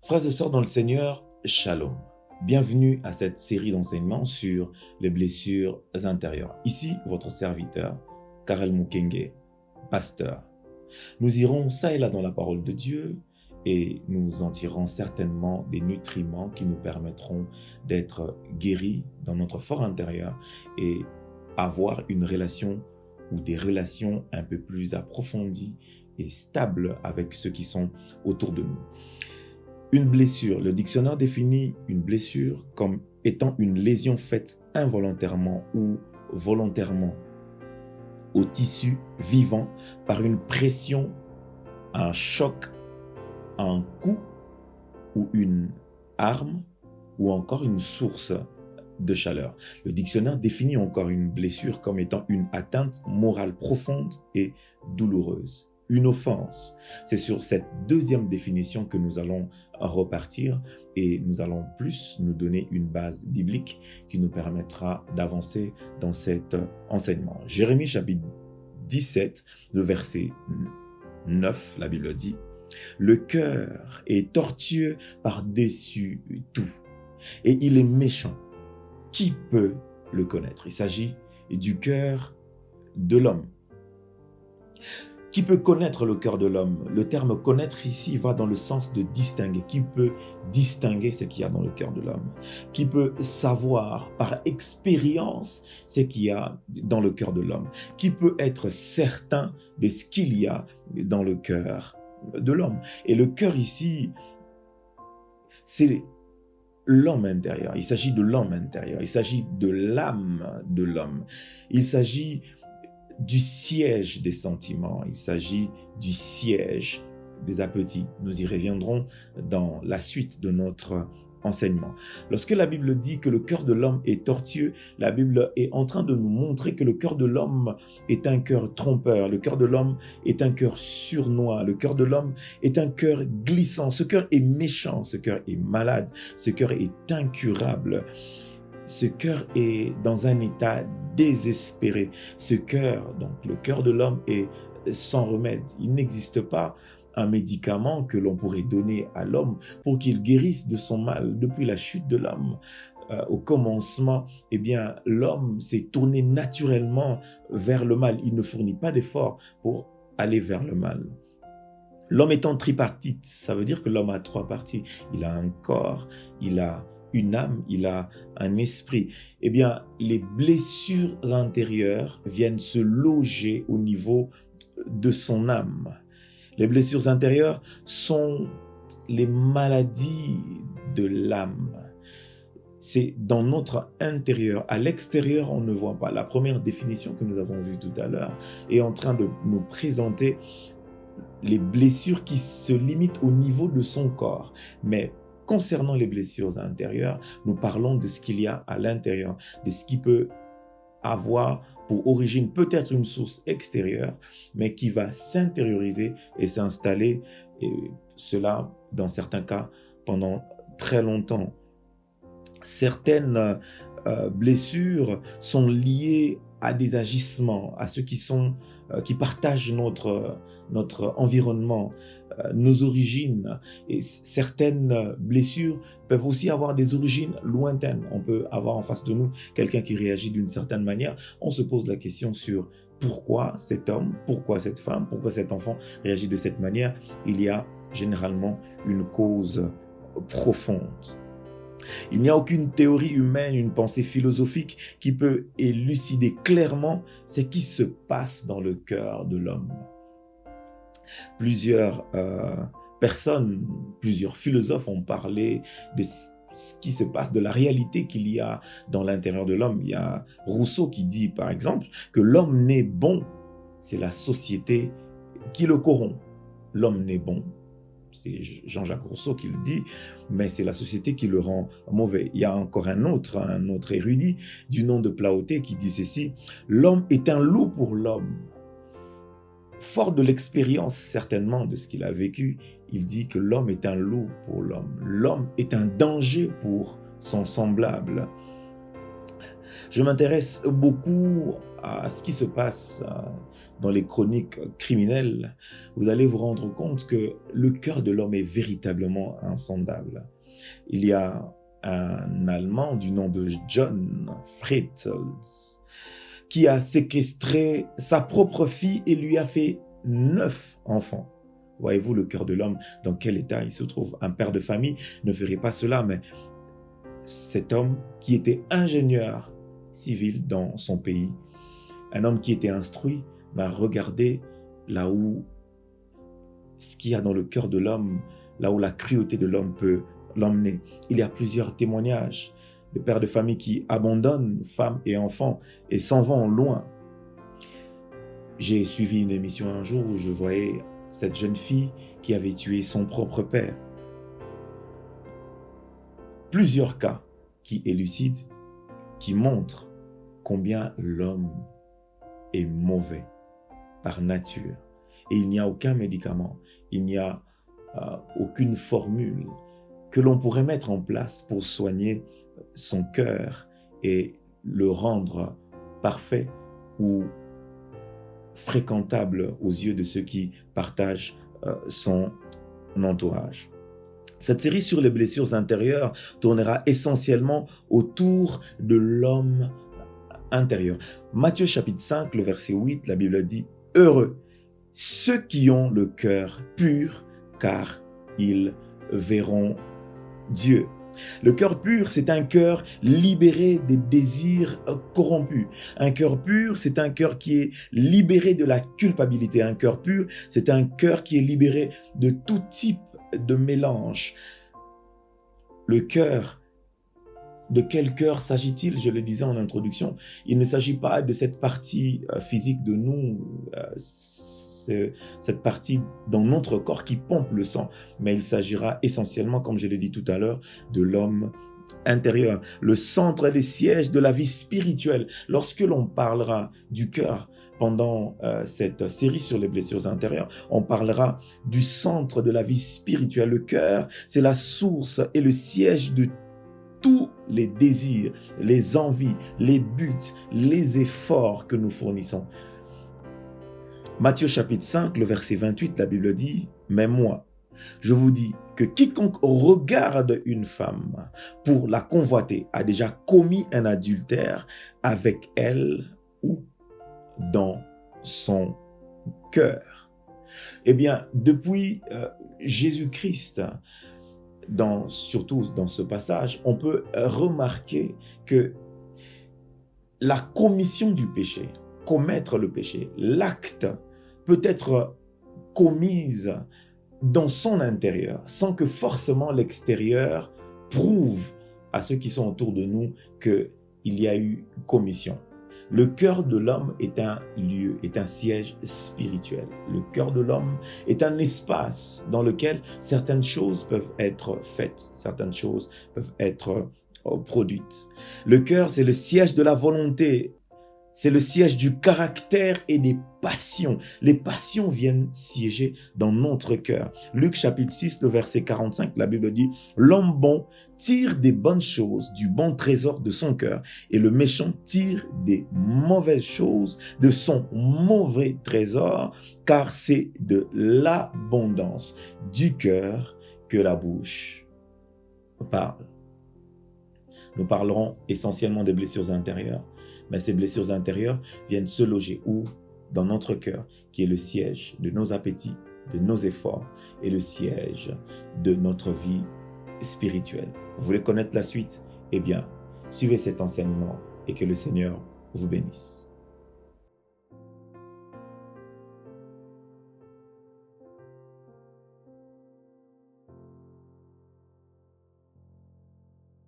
Frères et sœurs dans le Seigneur, Shalom. Bienvenue à cette série d'enseignements sur les blessures intérieures. Ici, votre serviteur, Karel Mukenge, pasteur. Nous irons ça et là dans la parole de Dieu et nous en tirerons certainement des nutriments qui nous permettront d'être guéris dans notre fort intérieur et avoir une relation ou des relations un peu plus approfondies et stables avec ceux qui sont autour de nous. Une blessure. Le dictionnaire définit une blessure comme étant une lésion faite involontairement ou volontairement au tissu vivant par une pression, un choc, un coup ou une arme ou encore une source de chaleur. Le dictionnaire définit encore une blessure comme étant une atteinte morale profonde et douloureuse. Une offense. C'est sur cette deuxième définition que nous allons repartir et nous allons plus nous donner une base biblique qui nous permettra d'avancer dans cet enseignement. Jérémie chapitre 17, le verset 9, la Bible dit « Le cœur est tortueux par-dessus tout et il est méchant. Qui peut le connaître ?» Il s'agit du cœur de l'homme. Qui peut connaître le cœur de l'homme? Le terme connaître ici va dans le sens de distinguer. Qui peut distinguer ce qu'il y a dans le cœur de l'homme? Qui peut savoir par expérience ce qu'il y a dans le cœur de l'homme? Qui peut être certain de ce qu'il y a dans le cœur de l'homme? Et le cœur ici, c'est l'homme intérieur. Il s'agit de l'homme intérieur. Il s'agit de l'âme de l'homme. Il s'agit du siège des sentiments, il s'agit du siège des appétits. Nous y reviendrons dans la suite de notre enseignement. Lorsque la Bible dit que le cœur de l'homme est tortueux, la Bible est en train de nous montrer que le cœur de l'homme est un cœur trompeur, le cœur de l'homme est un cœur sournois, le cœur de l'homme est un cœur glissant, ce cœur est méchant, ce cœur est malade, ce cœur est incurable. Ce cœur est dans un état désespéré. Ce cœur, donc le cœur de l'homme est sans remède. Il n'existe pas un médicament que l'on pourrait donner à l'homme pour qu'il guérisse de son mal. Depuis la chute de l'homme, au commencement, eh bien, l'homme s'est tourné naturellement vers le mal. Il ne fournit pas d'efforts pour aller vers le mal. L'homme étant tripartite, ça veut dire que l'homme a trois parties. Il a un corps, il a une âme, il a un esprit. Eh bien, les blessures intérieures viennent se loger au niveau de son âme. Les blessures intérieures sont les maladies de l'âme. C'est dans notre intérieur. À l'extérieur, on ne voit pas. La première définition que nous avons vue tout à l'heure est en train de nous présenter les blessures qui se limitent au niveau de son corps. Mais concernant les blessures intérieures, nous parlons de ce qu'il y a à l'intérieur, de ce qui peut avoir pour origine peut-être une source extérieure, mais qui va s'intérioriser et s'installer, et cela, dans certains cas, pendant très longtemps. Certaines blessures sont liées à des agissements, à ceux qui partagent notre environnement, nos origines. Et certaines blessures peuvent aussi avoir des origines lointaines. On peut avoir en face de nous quelqu'un qui réagit d'une certaine manière. On se pose la question sur pourquoi cet homme, pourquoi cette femme, pourquoi cet enfant réagit de cette manière. Il y a généralement une cause profonde. Il n'y a aucune théorie humaine, une pensée philosophique qui peut élucider clairement ce qui se passe dans le cœur de l'homme. Plusieurs personnes, plusieurs philosophes ont parlé de ce qui se passe, de la réalité qu'il y a dans l'intérieur de l'homme. Il y a Rousseau qui dit, par exemple, que l'homme n'est bon, c'est la société qui le corrompt. L'homme n'est bon, c'est Jean-Jacques Rousseau qui le dit, mais c'est la société qui le rend mauvais. Il y a encore un autre érudit du nom de Plaoté qui dit ceci: l'homme est un loup pour l'homme. Fort de l'expérience certainement de ce qu'il a vécu, il dit que l'homme est un loup pour l'homme. L'homme est un danger pour son semblable. Je m'intéresse beaucoup à ce qui se passe dans les chroniques criminelles, vous allez vous rendre compte que le cœur de l'homme est véritablement insondable. Il y a un Allemand du nom de John Fritzl qui a séquestré sa propre fille et lui a fait 9 enfants. Voyez-vous le cœur de l'homme, dans quel état il se trouve? Un père de famille ne ferait pas cela, mais cet homme qui était ingénieur civil dans son pays, un homme qui était instruit, m'a regardé là où ce qu'il y a dans le cœur de l'homme, là où la cruauté de l'homme peut l'emmener. Il y a plusieurs témoignages de pères de famille qui abandonnent femmes et enfants et s'en vont loin. J'ai suivi une émission un jour où je voyais cette jeune fille qui avait tué son propre père. Plusieurs cas qui élucident, qui montrent combien l'homme est mauvais par nature. Et il n'y a aucun médicament, il n'y a aucune formule que l'on pourrait mettre en place pour soigner son cœur et le rendre parfait ou fréquentable aux yeux de ceux qui partagent son entourage. Cette série sur les blessures intérieures tournera essentiellement autour de l'homme intérieur. Matthieu chapitre 5, le verset 8, la Bible dit « Heureux ceux qui ont le cœur pur, car ils verront Dieu. » Le cœur pur, c'est un cœur libéré des désirs corrompus. Un cœur pur, c'est un cœur qui est libéré de la culpabilité. Un cœur pur, c'est un cœur qui est libéré de tout type de mélange. Le cœur, de quel cœur s'agit-il? Je le disais en introduction, il ne s'agit pas de cette partie physique de nous, cette partie dans notre corps qui pompe le sang, mais il s'agira essentiellement, comme je l'ai dit tout à l'heure, de l'homme intérieur, le centre et le siège de la vie spirituelle. Lorsque l'on parlera du cœur pendant cette série sur les blessures intérieures, on parlera du centre de la vie spirituelle. Le cœur, c'est la source et le siège de tous les désirs, les envies, les buts, les efforts que nous fournissons. Matthieu chapitre 5, le verset 28, la Bible dit « Mais moi, je vous dis que quiconque regarde une femme pour la convoiter a déjà commis un adultère avec elle ou dans son cœur. » Eh bien, depuis Jésus-Christ, surtout dans ce passage, on peut remarquer que la commission du péché, commettre le péché, l'acte peut être commise dans son intérieur, sans que forcément l'extérieur prouve à ceux qui sont autour de nous qu'il y a eu commission. Le cœur de l'homme est un lieu, est un siège spirituel. Le cœur de l'homme est un espace dans lequel certaines choses peuvent être faites, certaines choses peuvent être produites. Le cœur, c'est le siège de la volonté. C'est le siège du caractère et des passions. Les passions viennent siéger dans notre cœur. Luc chapitre 6, le verset 45, la Bible dit « L'homme bon tire des bonnes choses du bon trésor de son cœur et le méchant tire des mauvaises choses de son mauvais trésor, car c'est de l'abondance du cœur que la bouche parle. » Nous parlerons essentiellement des blessures intérieures. Mais ces blessures intérieures viennent se loger où? Dans notre cœur, qui est le siège de nos appétits, de nos efforts et le siège de notre vie spirituelle. Vous voulez connaître la suite? Eh bien, suivez cet enseignement et que le Seigneur vous bénisse.